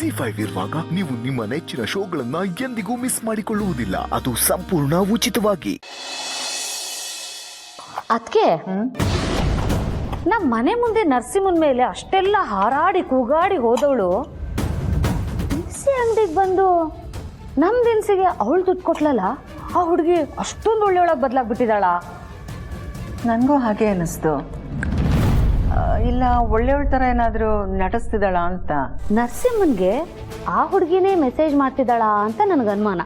ZEE5 ಇರುವಾಗ ನೀವು ನಿಮ್ಮ ನೆಚ್ಚಿನ ಶೋಗಳನ್ನ ಎಂದಿಗೂ ಮಿಸ್ ಮಾಡಿಕೊಳ್ಳುವುದಿಲ್ಲ. ಅದು ಸಂಪೂರ್ಣ ಉಚಿತವಾಗಿ. ಅದಕ್ಕೆ ನಮ್ಮ ಮನೆ ಮುಂದೆ ನರಸಿಂಹನ ಮೇಲೆ ಅಷ್ಟೆಲ್ಲ ಹಾರಾಡಿ ಕೂಗಾಡಿ ಹೋದವಳು ದಿನಸಿ ಅಂಗಡಿಗೆ ಬಂದು ನಮ್ಮ ದಿನಸಿಗೆ ಅವಳು ದುಡ್ಡು ಕೊಟ್ಲಲ್ಲ, ಆ ಹುಡುಗಿ ಅಷ್ಟೊಂದು ಒಳ್ಳೆಯೊಳಗೆ ಬದಲಾಗ್ಬಿಟ್ಟಿದ್ದಾಳ. ನನಗೂ ಹಾಗೆ ಅನ್ನಿಸ್ತು. ಇಲ್ಲ ಒಳ್ಳೆಯವಳ ಥರ ಏನಾದರೂ ನಟಿಸ್ತಿದ್ದಾಳ ಅಂತ. ನರಸಿಂಹನ್ಗೆ ಆ ಹುಡುಗಿನೇ ಮೆಸೇಜ್ ಮಾಡ್ತಿದ್ದಾಳ ಅಂತ ನನಗೆ ಅನುಮಾನ.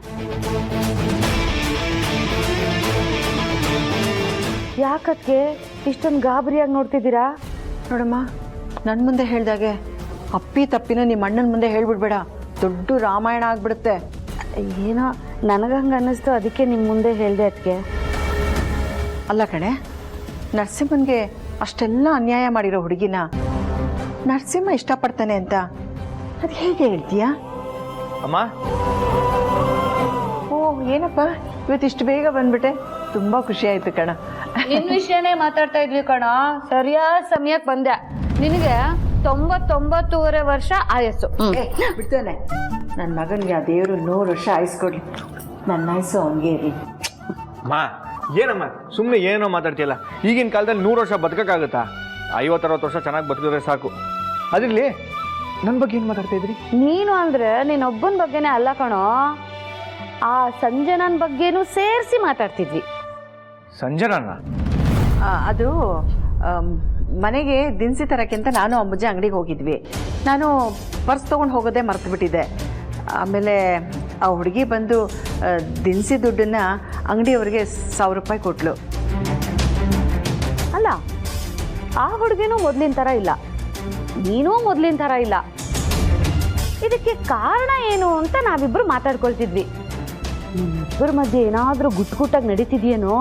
ಯಾಕಕ್ಕೆ ಇಷ್ಟೊಂದು ಗಾಬರಿಯಾಗಿ ನೋಡ್ತಿದ್ದೀರಾ? ನೋಡಮ್ಮ, ನನ್ನ ಮುಂದೆ ಹೇಳ್ದಾಗೆ ಅಪ್ಪಿ ತಪ್ಪಿನ ನಿಮ್ಮ ಅಣ್ಣನ ಮುಂದೆ ಹೇಳ್ಬಿಡ್ಬೇಡ, ದೊಡ್ಡ ರಾಮಾಯಣ ಆಗ್ಬಿಡುತ್ತೆ. ಏನೋ ನನಗಂಗೆ ಅನ್ನಿಸ್ತು, ಅದಕ್ಕೆ ನಿಮ್ಮ ಮುಂದೆ ಹೇಳಿದೆ. ಅದಕ್ಕೆ ಅಲ್ಲ ಕಣೆ, ನರಸಿಂಹನ್ಗೆ ಅಷ್ಟೆಲ್ಲ ಅನ್ಯಾಯ ಮಾಡಿರೋ ಹುಡುಗಿನ ನರಸಿಂಹ ಇಷ್ಟಪಡ್ತಾನೆ ಅಂತ ಅದು ಹೇಗೆ ಹೇಳ್ತೀಯಾ? ಅಮ್ಮ, ಓ ಏನಪ್ಪ ಇವತ್ತಿಷ್ಟು ಬೇಗ ಬಂದ್ಬಿಟ್ಟೆ, ತುಂಬ ಖುಷಿ ಆಯ್ತು ಕಣ. ನಿನ್ನ ವಿಷಯನೇ ಮಾತಾಡ್ತಾ ಇದ್ವಿ ಕಣ, ಸರಿಯಾದ ಸಮಯಕ್ಕೆ ಬಂದೆ. ನಿನಗೆ 99.5 ವರ್ಷ ಆಯಸ್ಸು. ಬಿಡ್ತಾನೆ ನನ್ನ ಮಗನಿಗೆ ಆ ದೇವರು 100 ವರ್ಷ ಆಯಸ್ಕೊಡ್ಲಿ, ನನ್ನ ಆಯಸ್ಸು ಅವನಿಗೆ ಇರಲಿ. ಅಮ್ಮ ಏನಮ್ಮ ಸುಮ್ಮನೆ ಏನೋ ಮಾತಾಡ್ತಿಯಲ್ಲ. ಈಗಿನ ಕಾಲದಲ್ಲಿ 100 ವರ್ಷ ಬದುಕಕ್ಕಾಗುತ್ತಾ? 50-60 ವರ್ಷ ಚೆನ್ನಾಗಿ ಬದುಕಿದ್ರೆ ಸಾಕು. ಅದಿರಲಿ, ನನ್ನ ಬಗ್ಗೆ ಏನು ಮಾತಾಡ್ತಾ ಇದ್ರಿ? ನೀನು ಅಂದ್ರೆ ನೀನೊಬ್ಬನ ಬಗ್ಗೆನೇ ಅಲ್ಲ ಕಣೋ, ಆ ಸಂಜನನ್ ಬಗ್ಗೆನೂ ಸೇರಿಸಿ ಮಾತಾಡ್ತಿದ್ವಿ. ಸಂಜನನ್ನ? ಅದು ಮನೆಗೆ ದಿನಸಿ ತರಕ್ಕೆ ಅಂತ ನಾನು ಅಮ್ಮಜ್ಜಿ ಅಂಗಡಿಗೆ ಹೋಗಿದ್ವಿ. ನಾನು ಪರ್ಸ್ ತೊಗೊಂಡು ಹೋಗೋದೇ ಮರ್ತು ಬಿಟ್ಟಿದ್ದೆ. ಆಮೇಲೆ ಆ ಹುಡುಗಿ ಬಂದು ದಿನಸಿ ದುಡ್ಡನ್ನು ಅಂಗಡಿಯವ್ರಿಗೆ 1000 ರೂಪಾಯಿ ಕೊಟ್ಲು. ಅಲ್ಲ, ಆ ಹುಡುಗಿನೂ ಮೊದಲಿನ ಥರ ಇಲ್ಲ, ನೀನೂ ಮೊದಲಿನ ಥರ ಇಲ್ಲ. ಇದಕ್ಕೆ ಕಾರಣ ಏನು ಅಂತ ನಾವಿಬ್ಬರು ಮಾತಾಡ್ಕೊಳ್ತಿದ್ವಿ. ಇಬ್ಬರ ಮಧ್ಯೆ ಏನಾದರೂ ಗುಟ್ಟಾಗಿ ನಡೀತಿದ್ಯೇನೋ?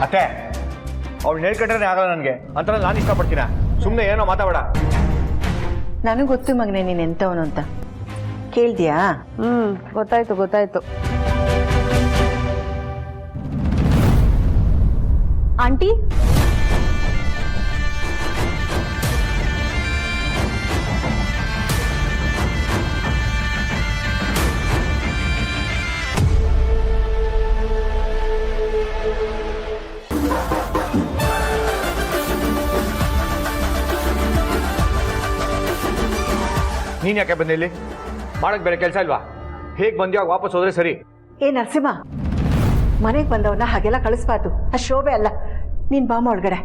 ಅತ್ತೆ, ಅವಳು ಹೇಳ್ಕೊಂಡ್ರೆ ಆಗಲ್ಲ ನನಗೆ ಅಂತ. ನಾನು ಇಷ್ಟಪಡ್ತೀನ, ಸುಮ್ಮನೆ ಏನೋ ಮಾತಾಡ. ನನಗೆ ಗೊತ್ತು ಮಗನೇ ನೀನು ಎಂಥವನು ಅಂತ. ಕೇಳ್ದ್ಯಾ? ಗೊತ್ತಾಯ್ತು. ಆಂಟಿ, ನೀನು ಯಾಕೆ ಬಂದೆ ಇಲ್ಲಿ? ಮಾಡಕ್ಕೆ ಬೇರೆ ಕೆಲಸ ಇಲ್ವಾ? ಹೇಗೆ ಬಂದ್ಯೋ ವಾಪಸ್ ಹೋದ್ರೆ ಸರಿ. ಏ ನರಸಿಂಹ, ಮನೆಗೆ ಬಂದವನ್ನ ಹಾಗೆಲ್ಲ ಕಳಿಸ್ಬಾರ್ದು, ಆ ಶೋಭೆ ಅಲ್ಲ. ನೀನು ಬಾಮ ಒಳಗಡೆ.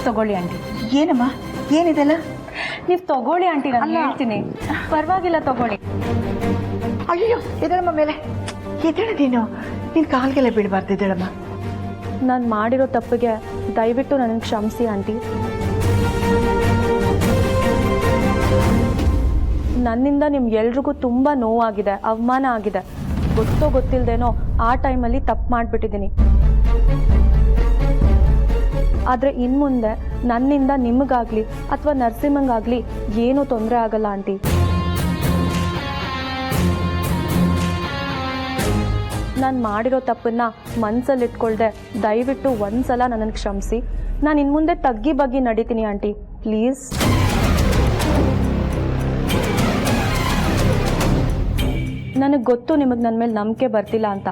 ತಗೊಳ್ಳಿ ಆಂಟಿ. ಏನಮ್ಮ ಏನಿದೆಲ್ಲ? ನೀವು ತಗೊಳ್ಳಿ ಆಂಟಿ, ನಾನು ಹೇಳ್ತೀನಿ. ಪರವಾಗಿಲ್ಲ, ತಗೊಳ್ಳಿ. ಅಯ್ಯೋ ಎದಳಮ್ಮ ಮೇಲೆ, ಎದಳ ನೀನು. ನಿನ್ನ ಕಾಲ್ಗೆಲ್ಲ ಬೀಳಬಾರ್ದಿದ್ದಳಮ್ಮ. ನಾನು ಮಾಡಿರೋ ತಪ್ಪಿಗೆ ದಯವಿಟ್ಟು ನನಗೆ ಕ್ಷಮಿಸಿ ಆಂಟಿ. ನನ್ನಿಂದ ನಿಮ್ಗೆಲ್ರಿಗೂ ತುಂಬ ನೋವಾಗಿದೆ, ಅವಮಾನ ಆಗಿದೆ. ಗೊತ್ತೋ ಗೊತ್ತಿಲ್ಲದೇನೋ ಆ ಟೈಮಲ್ಲಿ ತಪ್ಪು ಮಾಡಿಬಿಟ್ಟಿದ್ದೀನಿ. ಆದರೆ ಇನ್ಮುಂದೆ ನನ್ನಿಂದ ನಿಮಗಾಗಲಿ ಅಥವಾ ನರಸಿಂಹಂಗಾಗಲಿ ಏನೂ ತೊಂದರೆ ಆಗಲ್ಲ ಆಂಟಿ. ನಾನು ಮಾಡಿರೋ ತಪ್ಪನ್ನ ಮನಸ್ಸಲ್ಲಿಟ್ಕೊಳ್ದೆ ದಯವಿಟ್ಟು ಒಂದ್ಸಲ ನನ್ನನ್ನು ಕ್ಷಮಿಸಿ. ನಾನು ಇನ್ಮುಂದೆ ತಗ್ಗಿ ಬಗ್ಗಿ ನಡೀತೀನಿ ಆಂಟಿ, ಪ್ಲೀಸ್. ನನಗೆ ಗೊತ್ತು ನಿಮಗೆ ನನ್ನ ಮೇಲೆ ನಂಬಿಕೆ ಬರ್ತಿಲ್ಲ ಅಂತ,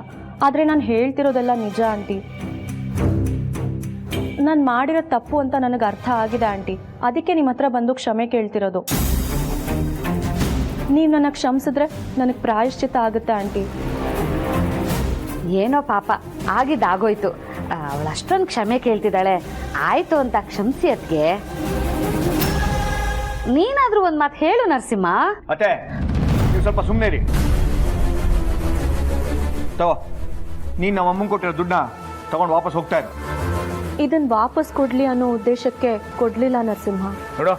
ಆದರೆ ನಾನು ಹೇಳ್ತಿರೋದೆಲ್ಲ ನಿಜ ಆಂಟಿ. ನಾನು ಮಾಡಿರೋ ತಪ್ಪು ಅಂತ ನನಗೆ ಅರ್ಥ ಆಗಿದೆ ಆಂಟಿ, ಅದಕ್ಕೆ ನಿಮ್ಮ ಹತ್ರ ಬಂದು ಕ್ಷಮೆ ಕೇಳ್ತಿರೋದು. ನೀವು ನನ್ನ ಕ್ಷಮಿಸಿದ್ರೆ ನನಗೆ ಪ್ರಾಯಶ್ಚಿತ್ತ ಆಗುತ್ತೆ ಆಂಟಿ. ಏನೋ ಪಾಪ, ಆಗಿದ್ದಾಗೋಯ್ತು. ಅವಳು ಅಷ್ಟೊಂದು ಕ್ಷಮೆ ಕೇಳ್ತಿದ್ದಾಳೆ, ಆಯ್ತು ಅಂತ ಕ್ಷಮಿಸಿ. ಅದಕ್ಕೆ ನೀನಾದ್ರೂ ಒಂದು ಮಾತು ಹೇಳು ನರಸಿಂಹ. ಅತ್ತೆ, ನೀವು ಸ್ವಲ್ಪ ಸುಮ್ಮನೆ ಇರಿ. ತಗೋ, ನೀನು ನಮ್ಮ ಅಮ್ಮಂಗೆ ಕೊಟ್ಟಿರೋ ದುಡ್ಡನ್ನ ತಗೊಂಡು ವಾಪಸ್ ಹೋಗ್ತಾ ಇರು. ಇದನ್ನು ವಾಪಸ್ ಕೊಡಲಿ ಅನ್ನೋ ಉದ್ದೇಶಕ್ಕೆ ಕೊಡಲಿಲ್ಲ ನರಸಿಂಹ. ನೋಡು,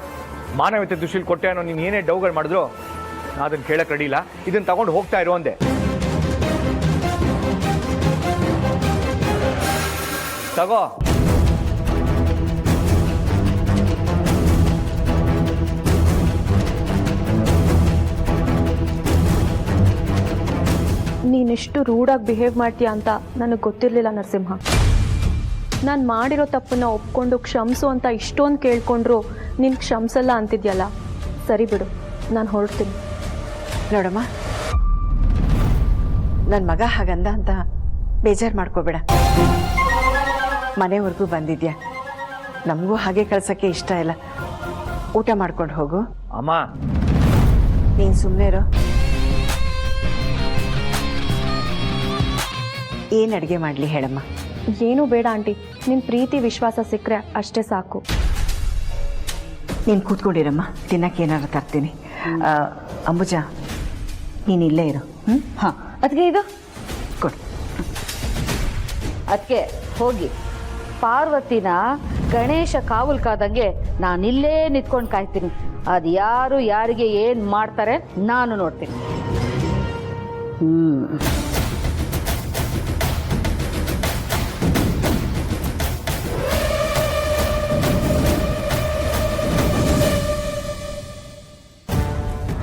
ಮಾನವೀಯತೆ ದೃಷ್ಟಿಲಿ ಕೊಟ್ಟೆ ಅನ್ನೋ ನೀನು ಏನೇ ಡೌಗಳು ಮಾಡಿದ್ರು ನಾನು ಅದನ್ನು ಕೇಳಕ್ಕೆ ರೆಡಿ ಇಲ್ಲ. ಇದನ್ನು ತಗೊಂಡು ಹೋಗ್ತಾ ಇರೋ ಅಂದೆ. ತಗೋ. ನೀನೆಷ್ಟು ರೂಡಾಗಿ ಬಿಹೇವ್ ಮಾಡ್ತೀಯ ಅಂತ ನನಗೆ ಗೊತ್ತಿರಲಿಲ್ಲ ನರಸಿಂಹ. ನಾನು ಮಾಡಿರೋ ತಪ್ಪನ್ನ ಒಪ್ಕೊಂಡು ಕ್ಷಮಿಸು ಅಂತ ಇಷ್ಟೊಂದು ಕೇಳ್ಕೊಂಡ್ರು ನೀನು ಕ್ಷಮಿಸಲ್ಲ ಅಂತಿದ್ಯಲ್ಲ, ಸರಿ ಬಿಡು, ನಾನು ಹೊರಡ್ತೀನಿ. ನೋಡಮ್ಮ, ನನ್ನ ಮಗ ಹಾಗಂದ ಅಂತ ಬೇಜಾರು ಮಾಡ್ಕೋಬೇಡ. ಮನೆವರೆಗೂ ಬಂದಿದ್ಯಾ, ನಮಗೂ ಹಾಗೆ ಕಳ್ಸೋಕ್ಕೆ ಇಷ್ಟ ಇಲ್ಲ. ಊಟ ಮಾಡ್ಕೊಂಡು ಹೋಗು. ಅಮ್ಮ, ನೀನು ಸುಮ್ಮನೆ ಇರೋ. ಏನು ಅಡುಗೆ ಮಾಡಲಿ ಹೇಳಮ್ಮ? ಏನೂ ಬೇಡ ಆಂಟಿ, ನಿನ್ನ ಪ್ರೀತಿ ವಿಶ್ವಾಸ ಸಿಕ್ಕರೆ ಅಷ್ಟೇ ಸಾಕು. ನೀನು ಕೂತ್ಕೊಂಡಿರಮ್ಮ, ತಿನ್ನಕ್ಕೆ ಏನಾದ್ರು ತರ್ತೀನಿ. ಅಂಬುಜಾ, ನೀನು ಇಲ್ಲೇ ಇರು. ಹಾಂ, ಅದಕ್ಕೆ ಇದು ಕೊಡು. ಅದಕ್ಕೆ ಹೋಗಿ ಪಾರ್ವತಿನ ಗಣೇಶ ಕಾವಲ್ ಕಾದಂಗೆ ನಾನಿಲ್ಲೇ ನಿಂತ್ಕೊಂಡು ಕಾಯ್ತೀನಿ. ಅದು ಯಾರು ಯಾರಿಗೆ ಏನು ಮಾಡ್ತಾರೆ ನಾನು ನೋಡ್ತೀನಿ.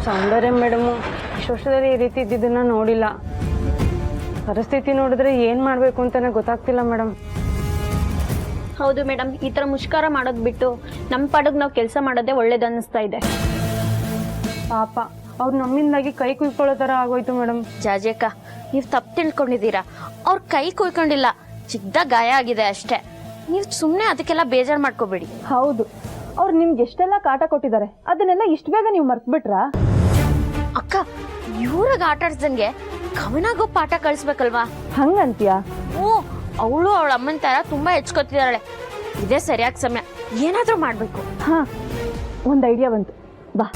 ಸೌಂದರ್ಯ ಮೇಡಮು ಇಷ್ಟು ವರ್ಷದಲ್ಲಿ ಈ ರೀತಿ ಇದ್ದಿದ್ದನ್ನ ನೋಡಿಲ್ಲ. ಪರಿಸ್ಥಿತಿ ನೋಡಿದ್ರೆ ಏನು ಮಾಡಬೇಕು ಅಂತಲೇ ಗೊತ್ತಾಗ್ತಿಲ್ಲ ಮೇಡಮ್. ಹೌದು ಮೇಡಮ್, ಈ ಥರ ಮುಷ್ಕಾರ ಮಾಡೋದು ಬಿಟ್ಟು ನಮ್ಮ ಪಾಡಿಗೆ ನಾವು ಕೆಲಸ ಮಾಡೋದೇ ಒಳ್ಳೇದು ಅನ್ನಿಸ್ತಾ ಇದೆ. ಪಾಪ ಅವ್ರು ನಮ್ಮಿಂದಾಗಿ ಕೈ ಕುಯ್ಕೊಳ್ಳೋ ಥರ ಆಗೋಯ್ತು ಮೇಡಮ್. ಜಾಜೇಕ, ನೀವು ತಪ್ಪು ತಿಳ್ಕೊಂಡಿದ್ದೀರಾ. ಅವ್ರ ಕೈ ಕುಯ್ಕೊಂಡಿಲ್ಲ, ಚಿಕ್ಕದಾಗ ಗಾಯ ಆಗಿದೆ ಅಷ್ಟೇ. ನೀವು ಸುಮ್ಮನೆ ಅದಕ್ಕೆಲ್ಲ ಬೇಜಾರು ಮಾಡ್ಕೋಬೇಡಿ. ಹೌದು, ಅವ್ರು ನಿಮ್ಗೆ ಎಷ್ಟೆಲ್ಲ ಕಾಟ ಕೊಟ್ಟಿದ್ದಾರೆ, ಅದನ್ನೆಲ್ಲ ಇಷ್ಟು ಬೇಗ ನೀವು ಮರ್ತ್ಬಿಟ್ರಾ? ಅಕ್ಕ, ಇವ್ರಿಗೆ ಆಟ ಆಡ್ಸಂಗೆ ಕವನಾಗೂ ಪಾಠ ಕಳಿಸ್ಬೇಕಲ್ವಾ? ಹಂಗಂತೀಯಾ? ಓ, ಅವಳು ಅವಳ ಅಮ್ಮನ ತರ ತುಂಬಾ ಹೆಚ್ಕೊತಿದ್ದಾಳೆ. ಇದೇ ಸರಿಯಾದ ಸಮಯ, ಏನಾದ್ರೂ ಮಾಡ್ಬೇಕು. ಹಾ, ಒಂದು ಐಡಿಯಾ ಬಂತು, ಬಾ.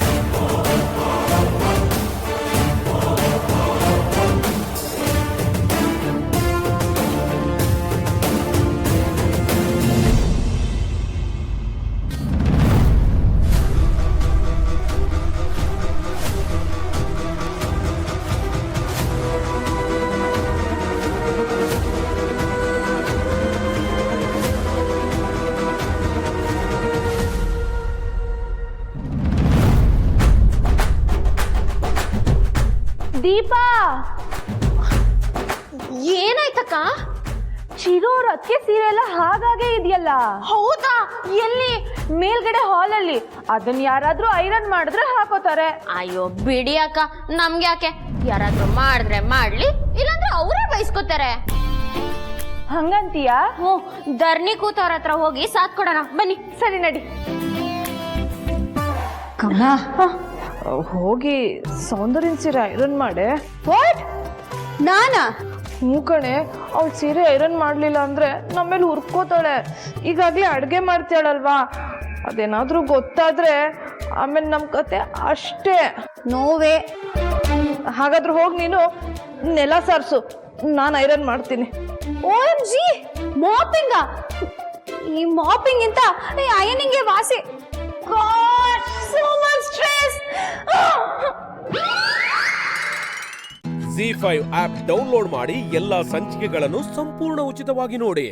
ದೀಪಾ, ಏನಾಯ್ತಕ್ಕ? ಚಿರೋರ್ ಅದಕ್ಕೆ ಸೀರೆ ಎಲ್ಲ ಹಾಗಾಗೆ ಇದೆಯಲ್ಲ. ಹೌದಾ? ಎಲ್ಲಿ? ಮೇಲ್ಗಡೆ ಹಾಲಲ್ಲಿ. ಅದನ್ನ ಯಾರಾದ್ರೂ ಐರನ್ ಮಾಡಿದ್ರೆ ಹಾಕೋತಾರೆ. ಅಯ್ಯೋ ಬಿಡಿ ಅಕ್ಕ, ನಮ್ಗೆ ಯಾಕೆ? ಯಾರಾದ್ರೂ ಮಾಡಿದ್ರೆ ಮಾಡ್ಲಿ, ಇಲ್ಲಾಂದ್ರೆ ಅವರೇ ಬಯಸ್ಕೋತಾರೆ. ಹಂಗಂತೀಯಾ? ಹ್ಞೂ, ಧರಣಿ ಕೂತವ್ರ ಹತ್ರ ಹೋಗಿ ಸಾಥ್ ಕೊಡೋಣ ಬನ್ನಿ. ಸರಿ, ನಡಿ. ಕಮಲ, ಹೋಗಿ ಸೌಂದರ್ಯನ ಸೀರೆ ಐರನ್ ಮಾಡೆ. ವಾಟ್? ನಾನಾ? ಹ್ಞೂ ಕಣೆ, ಅವಳು ಸೀರೆ ಐರನ್ ಮಾಡಲಿಲ್ಲ ಅಂದರೆ ನಮ್ಮೇಲೆ ಹುರ್ಕೋತಾಳೆ. ಈಗಾಗಲೇ ಅಡುಗೆ ಮಾಡ್ತಾಳಲ್ವಾ, ಅದೇನಾದರೂ ಗೊತ್ತಾದರೆ ಆಮೇಲೆ ನಮ್ಮ ಕತೆ ಅಷ್ಟೇ. ನೋವೇ. ಹಾಗಾದ್ರೆ ಹೋಗಿ ನೀನು ನೆಲ ಸಾರಿಸು, ನಾನು ಐರನ್ ಮಾಡ್ತೀನಿ. OMG, mapping? ಈ ಮಾಪಿಂಗ್ ಇಂತ ಅಯನಿಂಗ್ಗೆ ವಾಸಿ. God, so much stress. ZEE5 app download ಮಾಡಿ ಎಲ್ಲಾ ಸಂಚಿಕೆಗಳನ್ನು ಸಂಪೂರ್ಣ ಉಚಿತವಾಗಿ ನೋಡಿ.